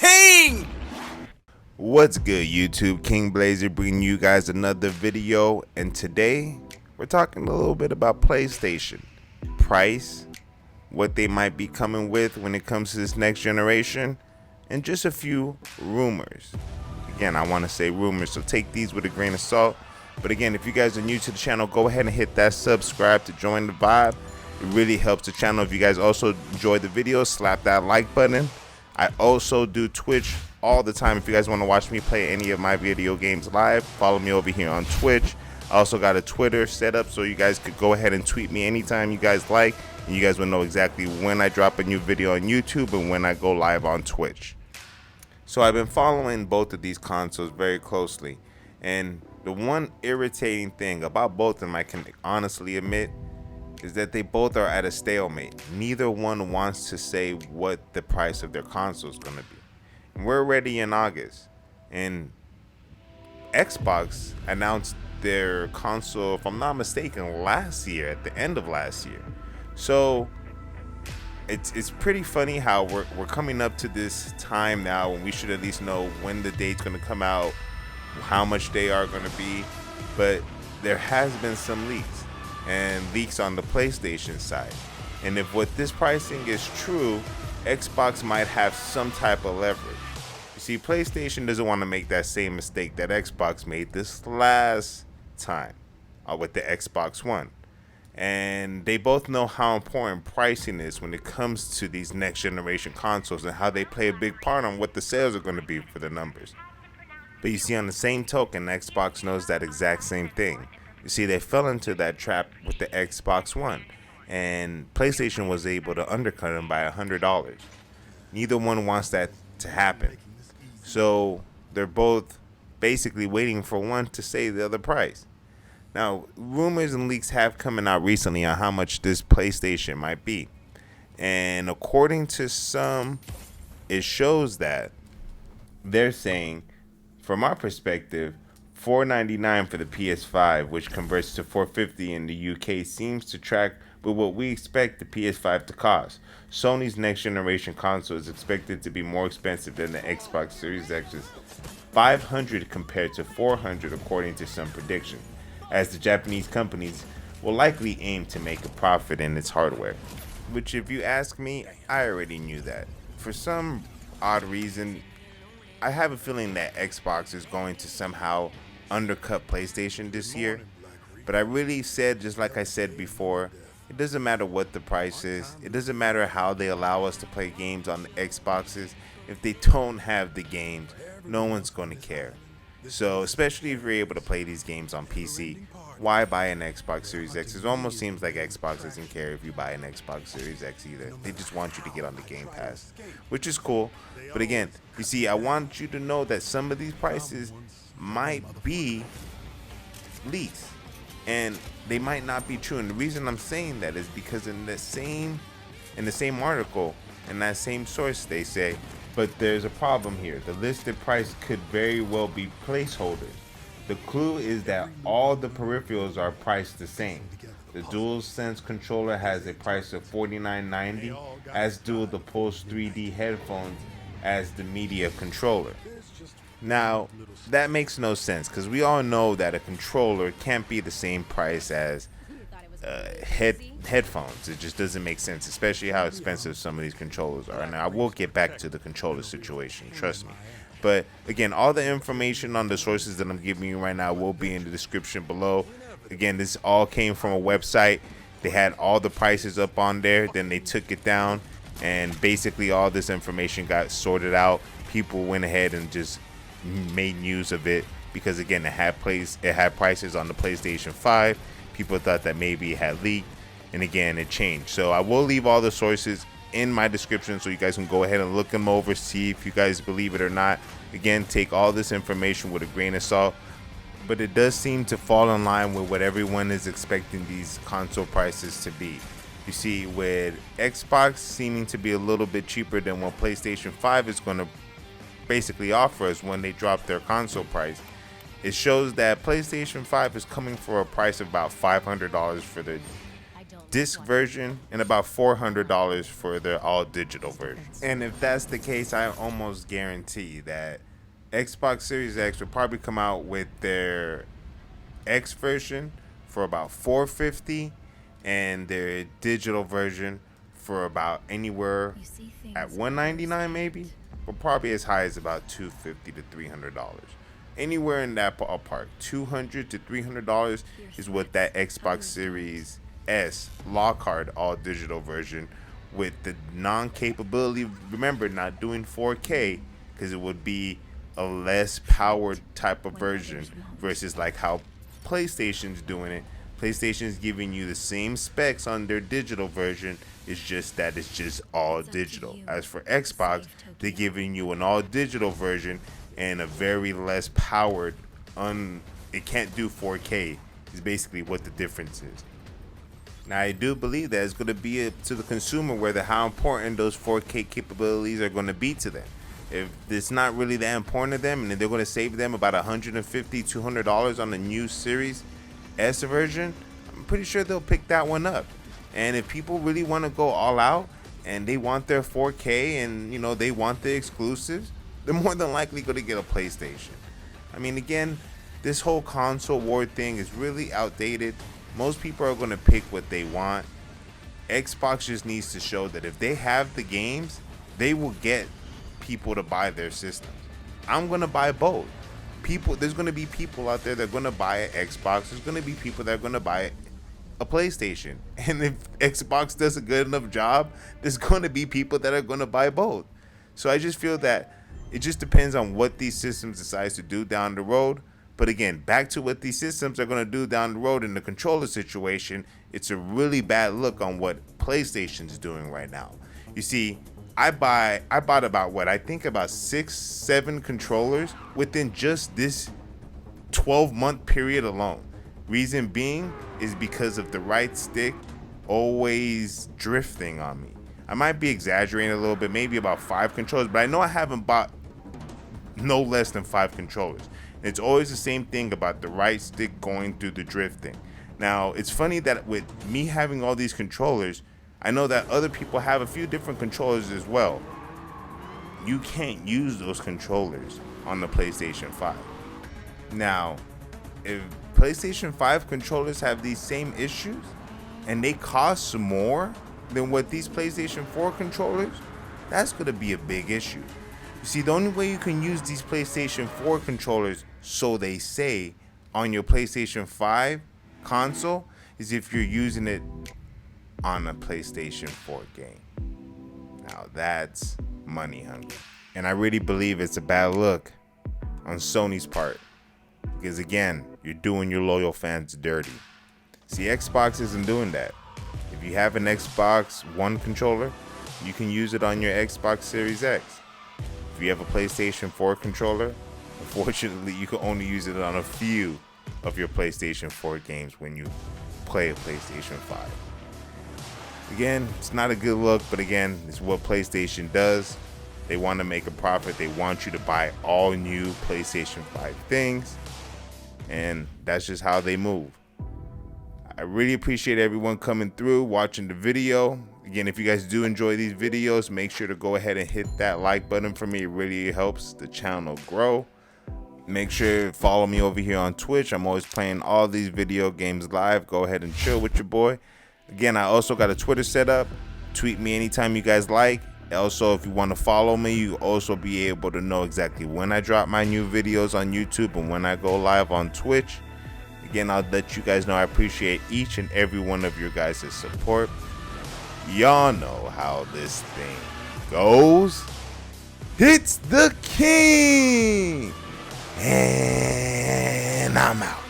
king! What's good, YouTube? King Blazer bringing you guys another video, and today we're talking a little bit about PlayStation price, what they might be coming with when it comes to this next generation, and just a few rumors. Again, I want to say rumors, so take these with a grain of salt. But again, if you guys are new to the channel, go ahead and hit that subscribe to join the vibe. It really helps the channel. If you guys also enjoy the video, slap that like button. I also do Twitch all the time. If you guys want to watch me play any of my video games live, follow me over here on Twitch. I also got a Twitter set up so you guys could go ahead and tweet me anytime you guys like, and you guys will know exactly when I drop a new video on YouTube and when I go live on Twitch. So I've been following both of these consoles very closely, and the one irritating thing about both of them, I can honestly admit, is that they both are at a stalemate. Neither one wants to say what the price of their console is going to be. And we're already in August, and Xbox announced their console, if I'm not mistaken, last year, at the end of last year. So it's pretty funny how we're coming up to this time now when we should at least know when the date's going to come out, how much they are going to be. But there has been some leaks, and leaks on the PlayStation side. And if what this pricing is true, Xbox might have some type of leverage. You see, PlayStation doesn't want to make that same mistake that Xbox made this last time with the Xbox One. And they both know how important pricing is when it comes to these next generation consoles, and how they play a big part on what the sales are going to be for the numbers. But you see, on the same token, Xbox knows that exact same thing. You see, they fell into that trap with the Xbox One, and PlayStation was able to undercut them by $100. Neither one wants that to happen. So they're both basically waiting for one to say the other price. Now, rumors and leaks have come out recently on how much this PlayStation might be. And according to some, it shows that they're saying, from our perspective, $499 for the PS5, which converts to $450 in the UK, seems to track with what we expect the PS5 to cost. Sony's next generation console is expected to be more expensive than the Xbox Series X's $500 compared to $400, according to some predictions, as the Japanese companies will likely aim to make a profit in its hardware. Which, if you ask me, I already knew that. For some odd reason, I have a feeling that Xbox is going to somehow undercut PlayStation this year. But I really said, just like I said before, it doesn't matter what the price is. It doesn't matter how they allow us to play games on the Xboxes. If they don't have the games, no one's going to care. So, especially if you're able to play these games on PC, why buy an Xbox Series X? It almost seems like Xbox doesn't care if you buy an Xbox Series X either. They just want you to get on the Game Pass, which is cool. But again, you see, I want you to know that some of these prices might be leaks, and they might not be true. And the reason I'm saying that is because in the same article, in that same source, they say, but there's a problem here. The listed price could very well be placeholders. The clue is that all the peripherals are priced the same. The DualSense controller has a price of $49.90, as do the Pulse 3D headphones as the media controller. Now, that makes no sense, because we all know that a controller can't be the same price as headphones. It just doesn't make sense, especially how expensive some of these controllers are. And I will get back to the controller situation, trust me. But again, all the information on the sources that I'm giving you right now will be in the description below. Again, this all came from a website. They had all the prices up on there, then they took it down, and basically all this information got sorted out. People went ahead and just made use of it, because again, it had prices on the PlayStation 5. People thought that maybe it had leaked, and again, it changed. So I will leave all the sources in my description so you guys can go ahead and look them over, see if you guys believe it or not. Again, take all this information with a grain of salt, but it does seem to fall in line with what everyone is expecting these console prices to be. You see, with Xbox seeming to be a little bit cheaper than what PlayStation 5 is going to basically offer us when they drop their console price, it shows that PlayStation 5 is coming for a price of about $500 for the disc version and about $400 for their all digital version. And if that's the case, I almost guarantee that Xbox Series X will probably come out with their X version for about $450 and their digital version for about anywhere at $199 maybe, but probably as high as about $250 to $300. Anywhere in that ballpark, $200 to $300 is what that Xbox Series S Lockhart all digital version with the non-capability. Remember, not doing 4K because it would be a less powered type of version versus like how PlayStation's doing it. PlayStation's giving you the same specs on their digital version. It's just that it's just all digital. As for Xbox, they're giving you an all digital version and a very less powered, it can't do 4K is basically what the difference is. Now I do believe that it's going to be up to the consumer whether how important those 4K capabilities are going to be to them. If it's not really that important to them and they're going to save them about $150, $200 on the new Series S version, I'm pretty sure they'll pick that one up. And if people really want to go all out and they want their 4K and you know they want the exclusives, they're more than likely going to get a PlayStation. I mean, again, this whole console war thing is really outdated. Most people are going to pick what they want. Xbox just needs to show that if they have the games, they will get people to buy their systems. I'm going to buy both. There's going to be people out there that are going to buy an Xbox. There's going to be people that are going to buy a PlayStation. And if Xbox does a good enough job, there's going to be people that are going to buy both. So I just feel that it just depends on what these systems decide to do down the road. But again, back to what these systems are going to do down the road in the controller situation, it's a really bad look on what PlayStation's doing right now. You see, I bought about what I think about 6-7 controllers within just this 12-month period alone. Reason being is because of the right stick always drifting on me. I might be exaggerating a little bit, maybe about 5 controllers, but I know I haven't bought no less than 5 controllers. And it's always the same thing about the right stick going through the drifting. Now, it's funny that with me having all these controllers, I know that other people have a few different controllers as well. You can't use those controllers on the PlayStation 5. Now, if PlayStation 5 controllers have these same issues and they cost more than what these PlayStation 4 controllers, that's going to be a big issue. You see, the only way you can use these PlayStation 4 controllers, so they say, on your PlayStation 5 console is if you're using it on a PlayStation 4 game. Now that's money hungry. And I really believe it's a bad look on Sony's part. Because again, you're doing your loyal fans dirty. See, Xbox isn't doing that. If you have an Xbox One controller, you can use it on your Xbox Series X. If you have a PlayStation 4 controller, unfortunately, you can only use it on a few of your PlayStation 4 games when you play a PlayStation 5. Again, it's not a good look, but again, it's what PlayStation does. They want to make a profit. They want you to buy all new PlayStation 5 things, and that's just how they move. I really appreciate everyone coming through, watching the video. Again, if you guys do enjoy these videos, make sure to go ahead and hit that like button for me. It really helps the channel grow. Make sure to follow me over here on Twitch. I'm always playing all these video games live. Go ahead and chill with your boy. Again, I also got a Twitter set up. Tweet me anytime you guys like. Also, if you want to follow me, you also be able to know exactly when I drop my new videos on YouTube and when I go live on Twitch. Again, I'll let you guys know I appreciate each and every one of your guys' support. Y'all know how this thing goes. It's the king. And I'm out.